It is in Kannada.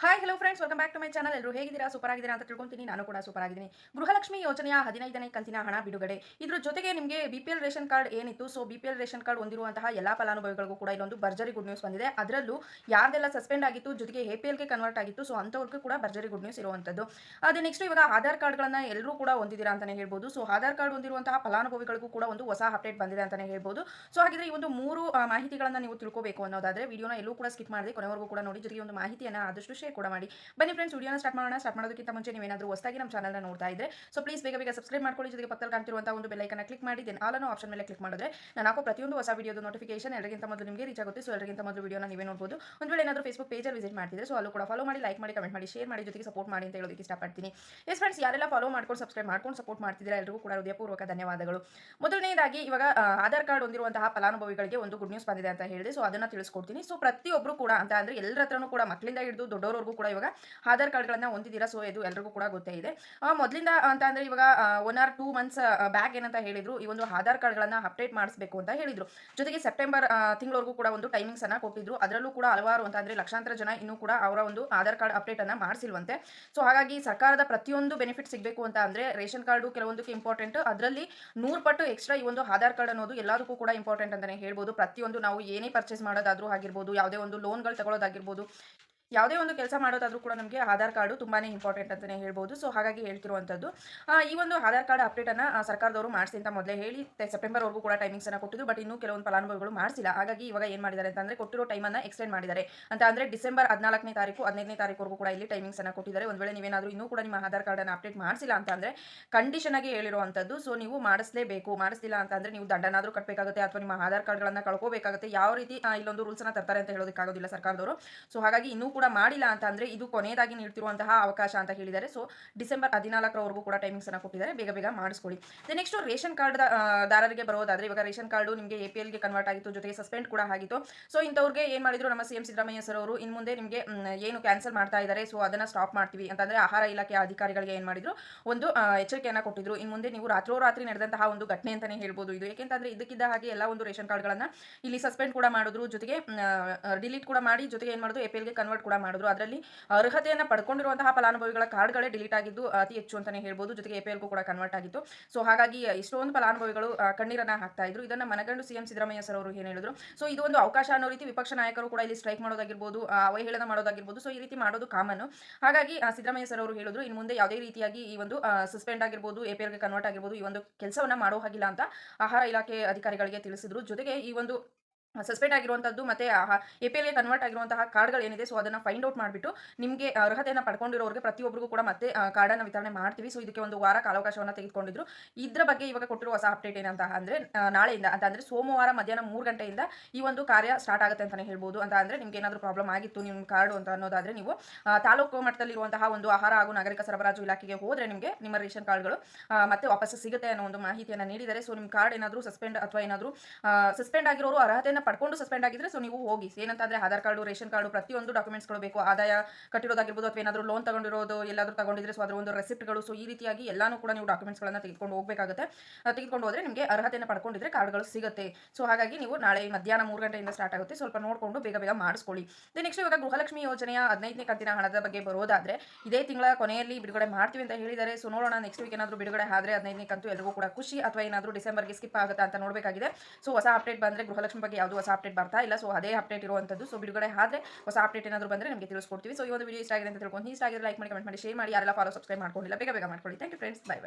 Hi hello friends, welcome back to my channel. ಎಲ್ಲರೂ ಹೇಗಿದ್ದೀರಾ? ಸೂಪರ್ ಆಗಿದ್ದೀರಾ ಅಂತ ತಿಳ್ಕೊಂತೀನಿ. ನಾನು ಕೂಡ ಸೂಪರ್ ಆಗಿದ್ದೀನಿ. ಗೃಹಲಕ್ಷ್ಮಿ ಯೋಜನೆಯ 15ನೇ ಕಂತಿನ ಹಣ ಬಿಡುಗಡೆ. ಇದ್ರ ಜೊತೆಗೆ ನಿಮಗೆ ಬಿಪಿಎಲ್ ರೇಷನ್ ಕಾರ್ಡ್ ಏನಿತ್ತು, ಸೊ ಬಿಪಿಎಲ್ ರೇಷನ್ ಕಾರ್ಡ್ ಹೊಂದಿರುವಂತಹ ಎಲ್ಲಾ ಫಲಾನುಭವಿಗಳಿಗೂ ಕೂಡ ಇಲ್ಲೊಂದು ಭರ್ಜರಿ ಗುಡ್ ನ್ಯೂಸ್ ಬಂದಿದೆ. ಅದರಲ್ಲೂ ಯಾರ್ದೆಲ್ಲ ಸಸ್ಪೆಂಡ್ ಆಗಿತ್ತು, ಜೊತೆಗೆ ಎಪಿಎಲ್ಗೆ ಕನ್ವರ್ಟ್ ಆಗಿತ್ತು, ಸೊ ಅಂತವ್ರಿಗೂ ಕೂಡ ಭರ್ಜರಿ ಗುಡ್ ನ್ಯೂಸ್ ಇರುವಂತದ್ದು. ಅದೇ ನೆಕ್ಸ್ಟ್ ಇವಾಗ ಆಧಾರ್ ಕಾರ್ಡ್ಗಳನ್ನ ಎಲ್ಲರೂ ಕೂಡ ಹೊಂದಿದ್ದೀರಾ ಅಂತಾನೆ ಹೇಳ್ಬೋದು. ಸೊ ಆಧಾರ್ ಕಾರ್ಡ್ ಹೊಂದಿರುವಂತಹ ಫಲಾನುಭವಿಗಳಿಗೂ ಕೂಡ ಒಂದು ಹೊಸ ಅಪ್ಡೇಟ್ ಬಂದಿದೆ ಅಂತಾನೆ ಹೇಳ್ಬೋದು. ಸೊ ಹಾಗಿದ್ರೆ ಈ ಒಂದು ಮೂರು ಮಾಹಿತಿಗಳನ್ನ ನೀವು ತಿಳ್ಕೋಬೇಕು ಅನ್ನೋದಾದ್ರೆ ವಿಡಿಯೋನ ಎಲ್ಲೂ ಕೂಡ ಸ್ಕಿಪ್ ಮಾಡದೆ ಕೊನೆವರೆಗೂ ಕೂಡ ನೋಡಿ, ಜೊತೆಗೆ ಒಂದು ಮಾಹಿತಿಯನ್ನ ಆದಷ್ಟು ಶೇರ್ ಕೂಡ ಮಾಡಿ. ಬನ್ನಿ ಫ್ರೆಂಡ್ಸ್, ವಿಡಿಯೋನ ಸ್ಟಾರ್ಟ್ ಮಾಡೋಣ. ಸ್ಟಾರ್ಟ್ ಮಾಡೋದಕ್ಕಿಂತ ಮುಂಚೆ ನೀವೇನಾದರೂ ಹೊಸದಾಗಿ ನಮ್ಮ ಚಾನಲ್ನ ನೋಡ್ತಾ ಇದ್ರೆ ಸೊ ಪ್ಲೀಸ್ ಬೇಗ ಸಬ್ಸ್ಕ್ರೈಬ್ ಮಾಡ್ಕೊಳ್ಳಿ. ಜೊತೆಗೆ ಪಕ್ಕದಲ್ಲಿ ಕಾಣ್ತಿರುವಂತಹ ಒಂದು ಬೆಲ್ ಐಕನ್ನ ಕ್ಲಿಕ್ ಮಾಡಿ ದೆನ್ ಆಲ್ ಅನ್ನೋ ಆಪ್ಷನ್ ಮೇಲೆ ಕ್ಲಿಕ್ ಮಾಡಿದ್ರೆ ನಾನು ಹಾಕೋ ಪ್ರತಿಯೊಂದು ಹೊಸ ವಿಡಿಯೋದ ನೋಟಿಫಿಕೇಶನ್ ಎಲ್ಲರಿಗಿಂತ ಮೊದಲು ನಿಮಗೆ ರೀಚ್ ಆಗುತ್ತೆ. ಸೊ ಎಲ್ಲರಿಗಿಂತ ಮೊದಲು ವಿಡಿಯೋನ ನೀವೇ ನೋಡಬಹುದು. ಒಂದು ವೇಳೆ ಏನಾದರೂ ಫೇಸ್ಬುಕ್ ಪೇಜಲ್ಲಿ ವಿಸಿಟ್ ಮಾಡ್ತಿದ್ರೆ ಸೊ ಅಲ್ಲೂ ಕೂಡ ಫಾಲೋ ಮಾಡಿ, ಲೈಕ್ ಮಾಡಿ, ಕಮೆಂಟ್ ಮಾಡಿ, ಶೇರ್ ಮಾಡಿ, ಜೊತೆಗೆ ಸಪೋರ್ಟ್ ಮಾಡಿ ಅಂತ ಹೇಳೋದಕ್ಕೆ ಇಷ್ಟಪಡ್ತೀನಿ. ಎಸ್ ಫ್ರೆಂಡ್ಸ್, ಯಾರೆಲ್ಲ ಫಾಲೋ ಮಾಡ್ಕೊಂಡು ಸಬ್ಸ್ಕ್ರೈಬ್ ಮಾಡ್ಕೊಂಡು ಸಪೋರ್ಟ್ ಮಾಡ್ತಿದ್ದೀರಾ ಎಲ್ಲರಿಗೂ ಕೂಡ ಹೃದಯಪೂರ್ವಕ ಧನ್ಯವಾದಗಳು. ಮೊದಲನೇದಾಗಿ ಇವಾಗ ಆಧಾರ್ ಕಾರ್ಡ್ ಹೊಂದಿರುವಂತಹ ಫಲಾನುಭವಿಗಳಿಗೆ ಒಂದು ಗುಡ್ ನ್ಯೂಸ್ ಬಂದಿದೆ ಅಂತ ಹೇಳಿದೆ. ಸೊ ಅದನ್ನ ತಿಳಿಸ್ಕೊಡ್ತೀನಿ. ಸೊ ಪ್ರತಿಯೊಬ್ಬರು ಕೂಡ ಅಂತ ಅಂದ್ರೆ ಎಲ್ಲರ ಹತ್ರನೂ ಕೂಡ ಮಕ್ಕಳಿಂದ ಹಿಡಿದು ದೊಡ್ಡವರವರೆಗೂ ಕೂಡ ಇವಾಗ ಆಧಾರ್ ಕಾರ್ಡ್ಗಳನ್ನ ಹೊಂದಿದ್ದೀರಾ. ಸೊ ಇದು ಎಲ್ರಿಗೂ ಕೂಡ ಗೊತ್ತೇ ಇದೆ. ಮೊದಲಿಂದ ಅಂತ ಅಂದ್ರೆ ಇವಾಗ 1 or 2 months ಬ್ಯಾಕ್ ಏನಂತ ಹೇಳಿದ್ರು, ಈ ಒಂದು ಆಧಾರ್ ಕಾರ್ಡ್ಗಳನ್ನ ಅಪ್ಡೇಟ್ ಮಾಡಿಸಬೇಕು ಅಂತ ಹೇಳಿದ್ರು. ಜೊತೆಗೆ ಸೆಪ್ಟೆಂಬರ್ ತಿಂಗಳವರೆಗೂ ಕೂಡ ಒಂದು ಟೈಮಿಂಗ್ಸ್ ಅನ್ನ ಕೊಟ್ಟಿದ್ರು. ಅದರಲ್ಲೂ ಕೂಡ ಹಲವಾರು ಅಂತ ಅಂದ್ರೆ ಲಕ್ಷಾಂತರ ಜನ ಇನ್ನೂ ಕೂಡ ಅವರ ಒಂದು ಆಧಾರ್ ಕಾರ್ಡ್ ಅಪ್ಡೇಟ್ ಅನ್ನ ಮಾಡಿಸಿಲ್ವಂತೆ. ಸೊ ಹಾಗಾಗಿ ಸರ್ಕಾರದ ಪ್ರತಿಯೊಂದು ಬೆನಿಫಿಟ್ ಸಿಗಬೇಕು ಅಂತ ಅಂದ್ರೆ ರೇಷನ್ ಕಾರ್ಡು ಕೆಲವೊಂದಕ್ಕೆ ಇಂಪಾರ್ಟೆಂಟ್, ಅದರಲ್ಲಿ 100 ಪಟ್ಟು ಎಕ್ಸ್ಟ್ರಾ ಈ ಒಂದು ಆಧಾರ್ ಕಾರ್ಡ್ ಅನ್ನೋದು ಎಲ್ಲದಕ್ಕೂ ಕೂಡ ಇಂಪಾರ್ಟೆಂಟ್ ಅಂತಾನೆ ಹೇಳ್ಬೋದು. ಪ್ರತಿಯೊಂದು ನಾವು ಏನೇ ಪರ್ಚೇಸ್ ಮಾಡೋದಾದ್ರೂ ಆಗಿರ್ಬೋದು, ಯಾವುದೇ ಒಂದು ಲೋನ್ಗಳು ತಗೊಳ್ಳೋದಾಗಿರ್ಬೋದು, ಯಾವುದೇ ಒಂದು ಕೆಲಸ ಮಾಡೋದಾದ್ರೂ ಕೂಡ ನಮಗೆ ಆಧಾರ್ ಕಾರ್ಡು ತುಂಬಾನೇ ಇಂಪಾರ್ಟೆಂಟ್ ಅಂತಾನೆ ಹೇಳ್ಬೋದು. ಸೊ ಹಾಗಾಗಿ ಹೇಳ್ತಿರುವಂಥದ್ದು ಈ ಒಂದು ಆಧಾರ್ ಕಾರ್ಡ್ ಅಪ್ಡೇಟ್ ಅನ್ನ ಸರ್ಕಾರದವರು ಮಾಡಿಸಿ ಅಂತ ಮೊದಲೇ ಹೇಳಿ ಸೆಪ್ಟೆಂಬರ್ ವರೆಗೂ ಕೂಡ ಟೈಮಿಂಗ್ಸ್ ಅನ್ನ ಕೊಟ್ಟಿದ್ರು. ಬಟ್ ಇನ್ನೂ ಕೆಲವೊಂದು ಫಲಾನುಭವಿಗಳು ಮಾಡಿಸಿಲ್ಲ. ಹಾಗಾಗಿ ಇವಾಗ ಏನ್ ಮಾಡಿದ್ದಾರೆ ಅಂತಂದ್ರೆ ಕೊಟ್ಟಿರೋ ಟೈಮ್ ಅನ್ನ ಎಕ್ಸ್ಟೆಂಡ್ ಮಾಡಿದ್ದಾರೆ. ಅಂತ ಅಂದ್ರೆ ಡಿಸೆಂಬರ್ 14ನೇ ತಾರೀಕು 15ನೇ ತಾರೀಕುವರೆಗೂ ಕೂಡ ಇಲ್ಲಿ ಟೈಮಿಂಗ್ಸ್ ಅನ್ನ ಕೊಟ್ಟಿದ್ದಾರೆ. ಒಂದ್ ವೇಳೆ ನೀವೇನಾದ್ರೂ ಇನ್ನೂ ಕೂಡ ನಿಮ್ಮ ಆಧಾರ್ ಕಾರ್ಡ್ ಅನ್ನ ಅಪ್ಡೇಟ್ ಮಾಡಿಸಿಲ್ಲ ಅಂತ ಅಂದ್ರೆ ಕಂಡೀಷನ್ ಆಗಿ ಹೇಳಿರುವಂತದ್ದು, ಸೊ ನೀವು ಮಾಡಿಸಲೇಬೇಕು. ಮಾಡಿಸಿಲ್ಲ ಅಂತ ಅಂದ್ರೆ ನೀವು ದಂಡನಾದ್ರೂ ಕಟ್ಟಬೇಕಾಗುತ್ತೆ ಅಥವಾ ನಿಮ್ಮ ಆಧಾರ್ ಕಾರ್ಡ್ಗಳನ್ನ ಕಳ್ಕೋಬೇಕಾಗುತ್ತೆ. ಯಾವ ರೀತಿ ಇಲ್ಲೊಂದು ರೂಲ್ಸ್ ಅನ್ನ ತರ್ತಾರೆ ಅಂತ ಹೇಳೋದಕ್ಕಾಗೋದಿಲ್ಲ ಸರ್ಕಾರದವರು. ಸೊ ಹಾಗಾಗಿ ಇನ್ನೂ ಕೂಡ ಮಾಡಿಲ್ಲ ಅಂತ ಅಂದ್ರೆ ಇದು ಕೊನೆಯದಾಗಿ ನೀಡ್ತಿರುವಂತಹ ಅವಕಾಶ ಅಂತ ಹೇಳಿದ್ದಾರೆ. ಸೊ ಡಿಸೆಂಬರ್ 14ರವರೆಗೂ ಕೂಡ ಟೈಮಿಂಗ್ಸ್ ಅನ್ನ ಕೊಟ್ಟಿದ್ದಾರೆ. ಬೇಗ ಮಾಡಿಸ್ಕೊಳ್ಳಿ. ನೆಕ್ಸ್ಟ್ ರೇಷನ್ ಕಾರ್ಡ್ ದಾರರಿಗೆ ಬರೋದಾದ್ರೆ ಇವಾಗ ರೇಷನ್ ಕಾರ್ಡು ನಿಮಗೆ ಎಪಿಎಲ್ಗೆ ಕನ್ವರ್ಟ್ ಆಗಿತ್ತು, ಜೊತೆಗೆ ಸಸ್ಪೆಂಡ್ ಕೂಡ ಆಗಿತ್ತು. ಸೊ ಇಂಥವ್ರಿಗೆ ಏನ್ ಮಾಡಿದ್ರು ನಮ್ಮ ಸಿಎಂ ಸಿದ್ದರಾಮಯ್ಯ ಸರ್ ಅವರು ಇನ್ ಮುಂದೆ ನಿಮಗೆ ಏನು ಕ್ಯಾನ್ಸಲ್ ಮಾಡ್ತಾ ಇದ್ದಾರೆ, ಸೊ ಅದನ್ನ ಸ್ಟಾಪ್ ಮಾಡ್ತೀವಿ ಅಂತಂದ್ರೆ ಆಹಾರ ಇಲಾಖೆ ಅಧಿಕಾರಿಗಳಿಗೆ ಏನ್ ಮಾಡಿದ್ರು ಒಂದು ಎಚ್ಚರಿಕೆಯನ್ನ ಕೊಟ್ಟಿದ್ರು. ಇನ್ ಮುಂದೆ ನೀವು ರಾತ್ರೋರಾತ್ರಿ ನಡೆದಂತಹ ಒಂದು ಘಟನೆ ಅಂತಾನೆ ಹೇಳ್ಬೋದು ಇದು. ಯಾಕೆಂತಂದ್ರೆ ಇದಕ್ಕಿದ್ದ ಹಾಗೆ ಎಲ್ಲ ಒಂದು ರೇಷನ್ ಕಾರ್ಡ್ಗಳನ್ನ ಇಲ್ಲಿ ಸಸ್ಪೆಂಡ್ ಕೂಡ ಮಾಡಿದ್ರು, ಜೊತೆಗೆ ಡಿಲೀಟ್ ಕೂಡ ಮಾಡಿ, ಜೊತೆಗೆ ಏನ್ ಮಾಡಿದ್ರು ಎಪಿಎಲ್ಗೆ ಕನ್ವರ್ಟ್ ಕೂಡ ಮಾಡಿದ್ರು. ಅದರಲ್ಲಿ ಅರ್ಹತೆಯನ್ನು ಪಡ್ಕೊಂಡಿರುವಂತಹ ಫಲಾನುಭವಿಗಳ ಕಾರ್ಡ್ಗಳೇ ಡಿಲೀಟ್ ಆಗಿದ್ದು ಅತಿ ಹೆಚ್ಚು ಅಂತಾನೆ ಹೇಳ್ಬೋದು. ಜೊತೆಗೆ ಎಪಿಎಲ್ಗೂ ಕೂಡ ಕನ್ವರ್ಟ್ ಆಗಿತ್ತು. ಸೊ ಹಾಗಾಗಿ ಇಷ್ಟೊಂದು ಫಲಾನುಭವಿಗಳು ಕಣ್ಣೀರನ್ನ ಹಾಕ್ತಾ ಇದ್ರು. ಇದನ್ನ ಮನಗಂಡು ಸಿಎಂ ಸಿದ್ದರಾಮಯ್ಯ ಸರ್ ಅವರು ಏನ್ ಹೇಳಿದ್ರು, ಸೊ ಇದು ಒಂದು ಅವಕಾಶ ಅನ್ನೋ ರೀತಿ ವಿಪಕ್ಷ ನಾಯಕರು ಕೂಡ ಇಲ್ಲಿ ಸ್ಟ್ರೈಕ್ ಮಾಡೋದಾಗಿರ್ಬೋದು, ಅವಹೇಳನ ಮಾಡೋದಾಗಿರ್ಬೋದು, ಸೊ ಈ ರೀತಿ ಮಾಡೋದು ಕಾಮನ್. ಹಾಗಾಗಿ ಸಿದ್ದರಾಮಯ್ಯ ಸರ್ ಅವರು ಹೇಳಿದ್ರು ಇನ್ನು ಮುಂದೆ ಯಾವುದೇ ರೀತಿಯಾಗಿ ಈ ಒಂದು ಸಸ್ಪೆಂಡ್ ಆಗಿರ್ಬೋದು, ಎಪಿಎಲ್ಗೆ ಕನ್ವರ್ಟ್ ಆಗಿರ್ಬೋದು, ಈ ಒಂದು ಕೆಲಸವನ್ನ ಮಾಡೋ ಹಾಗಿಲ್ಲ ಅಂತ ಆಹಾರ ಇಲಾಖೆ ಅಧಿಕಾರಿಗಳಿಗೆ ತಿಳಿಸಿದ್ರು. ಜೊತೆಗೆ ಈ ಒಂದು ಸಸ್ಪೆಂಡ್ ಆಗಿರುವಂತದ್ದು ಮತ್ತೆ ಎಪಿಎಲ್ಗೆ ಕನ್ವರ್ಟ್ ಆಗಿರುವಂತಹ ಕಾರ್ಡ್ಗಳು ಏನಿದೆ ಸೊ ಅದನ್ನ ಫೈಂಡ್ ಔಟ್ ಮಾಡಿಬಿಟ್ಟು ನಿಮಗೆ ಅರ್ಹತೆಯನ್ನು ಪಡ್ಕೊಂಡಿರೋರಿಗೆ ಪ್ರತಿಯೊಬ್ಬರಿಗೂ ಕೂಡ ಮತ್ತೆ ಕಾರ್ಡನ್ನು ವಿತರಣೆ ಮಾಡ್ತೀವಿ. ಸೊ ಇದಕ್ಕೆ ಒಂದು ವಾರ ಕಾಲಾವಕಾಶವನ್ನು ತೆಗೆದುಕೊಂಡಿದ್ರು. ಇದ್ರ ಬಗ್ಗೆ ಇವಾಗ ಕೊಟ್ಟಿರುವ ಹೊಸ ಅಪ್ಡೇಟ್ ಏನಂತ ಅಂದ್ರೆ ನಾಳೆಯಿಂದ ಅಂತ ಅಂದ್ರೆ ಸೋಮವಾರ ಮಧ್ಯಾಹ್ನ 3 ಗಂಟೆಯಿಂದ ಈ ಒಂದು ಕಾರ್ಯ ಸ್ಟಾರ್ಟ್ ಆಗುತ್ತೆ ಅಂತಾನೆ ಹೇಳ್ಬೋದು. ಅಂತ ಅಂದ್ರೆ ನಿಮ್ಗೆ ಏನಾದರೂ ಪ್ರಾಬ್ಲಮ್ ಆಗಿತ್ತು ನಿಮ್ಮ ಕಾರ್ಡ್ ಅಂತ ಅನ್ನೋದಾದ್ರೆ ನೀವು ತಾಲೂಕು ಮಟ್ಟದಲ್ಲಿರುವಂತಹ ಒಂದು ಆಹಾರ ಹಾಗೂ ನಾಗರಿಕ ಸರಬರಾಜು ಇಲಾಖೆಗೆ ಹೋದ್ರೆ ನಿಮಗೆ ನಿಮ್ಮ ರೇಷನ್ ಕಾರ್ಡ್ಗಳು ಮತ್ತೆ ವಾಪಸ್ ಸಿಗುತ್ತೆ ಅನ್ನೋ ಒಂದು ಮಾಹಿತಿಯನ್ನು ನೀಡಿದ್ದಾರೆ. ಸೊ ನಿಮ್ಮ ಕಾರ್ಡ್ ಏನಾದರೂ ಸಸ್ಪೆಂಡ್ ಅಥವಾ ಏನಾದರೂ ಸಸ್ಪೆಂಡ್ ಆಗಿರೋರು ಅರ್ಹತೆಯನ್ನು ಪಡ್ಕೊಂಡು ಸಸ್ಪೆಂಡ್ ಆಗಿದ್ರೆ ಸೊ ನೀವು ಹೋಗಿ ಏನಂತಂದ್ರೆ ಆಧಾರ್ ಕಾರ್ಡು, ರೇಷನ್ ಕಾರ್ಡು, ಪ್ರತಿಯೊಂದು ಡಾಕ್ಯುಮೆಂಟ್ಸ್ಗಳು ಬೇಕು. ಆದಾಯ ಕಟ್ಟಿರೋದಾಗಿರ್ಬೋದು ಅಥವಾ ಏನಾದರೂ ಲೋನ್ ತಗೊಂಡಿರೋದು ಎಲ್ಲಾದರೂ ತಗೊಂಡಿದ್ರೆ ಸೊ ಅದರ ಒಂದು ರೆಸಿಪ್ಟ್ಗಳು, ಸೊ ಈ ರೀತಿಯಾಗಿ ಎಲ್ಲಾನು ಕೂಡ ನೀವು ಡಾಕ್ಯುಮೆಂಟ್ಸ್ಗಳನ್ನ ತೆಗೆದುಕೊಂಡು ಹೋಗಬೇಕಾಗುತ್ತೆ. ತೆಗೆದುಕೊಂಡು ಹೋದ್ರೆ ನಿಮಗೆ ಅರ್ಹತೆಯನ್ನು ಪಡ್ಕೊಂಡಿದ್ರೆ ಕಾರ್ಡ್ಗಳು ಸಿಗುತ್ತೆ. ಸೊ ಹಾಗಾಗಿ ನೀವು ನಾಳೆ ಮಧ್ಯಾಹ್ನ 3 ಗಂಟೆಯಿಂದ ಸ್ಟಾರ್ಟ್ ಆಗುತ್ತೆ. ಸ್ವಲ್ಪ ನೋಡಿಕೊಂಡು ಬೇಗ ಮಾಡಿಸ್ಕೊಳ್ಳಿ. ನೆಕ್ಸ್ಟ್ ಇವಾಗ ಗೃಹಲಕ್ಷ್ಮಿ ಯೋಜನೆಯ 15ನೇ ಕಂತಿನ ಹಣದ ಬಗ್ಗೆ ಬರೋದಾದ್ರೆ ಇದೇ ತಿಂಗಳ ಕೊನೆಯಲ್ಲಿ ಬಿಡುಗಡೆ ಮಾಡ್ತೀವಿ ಅಂತ ಹೇಳಿದ್ದಾರೆ. ಸೊ ನೋಡೋಣ ನೆಕ್ಸ್ಟ್ ವೀಕ್ ಏನಾದರೂ ಬಿಡುಗಡೆ ಆದ್ರೆ 15ನೇ ಕಂತು ಎಲ್ಲರಿಗೂ ಕೂಡ ಖುಷಿ, ಅಥವಾ ಏನಾದರೂ ಡಿಸೆಂಬರ್ಗೆ ಸ್ಕಿಪ್ ಆಗುತ್ತಾ ಅಂತ ನೋಡಬೇಕಾಗಿದೆ. ಸೊ ಹೊಸ ಅಪ್ಡೇಟ್ ಬಂದ್ರೆ ಗೃಹಲಕ್ಷ್ಮಿ ಬಗ್ಗೆ ಯಾವುದು ಹೊಸ ಅಪ್ಡೇಟ್ ಬರ್ತಾ ಇಲ್ಲ. ಸೊ ಅದೇ ಅಪ್ಡೇಟ್ ಇರುವಂತದ್ದು. ಸೊ ಬಿಡುಗಡೆ ಆದ್ರೆ ಹೊಸ ಅಪ್ಡೇಟ್ ಏನಾದರೂ ಬಂದ್ರೆ ನಿಮಗೆ ತಿಳಿಸ್ಕೊಡ್ತೀವಿ. ಸೊ ಈ ಒಂದು ವಿಡಿಯೋ ಇಷ್ಟ ಆಗಿದೆ ಅಂತ ತಿಳ್ಕೊಂಡು ಇಷ್ಟ ಆಗಿದ್ರೆ ಲೈಕ್ ಮಾಡಿ, ಕಮೆಂಟ್ ಮಾಡಿ, ಶೇರ್ ಮಾಡಿ. ಯಾರೆಲ್ಲ ಫಾಲೋ ಸಬ್ಸ್ಕ್ರೈಬ್ ಮಾಡ್ಕೊಂಡಿಲ್ಲ ಬೇಗ ಮಾಡ್ಕೊಳ್ಳಿ. Thank you friends, by.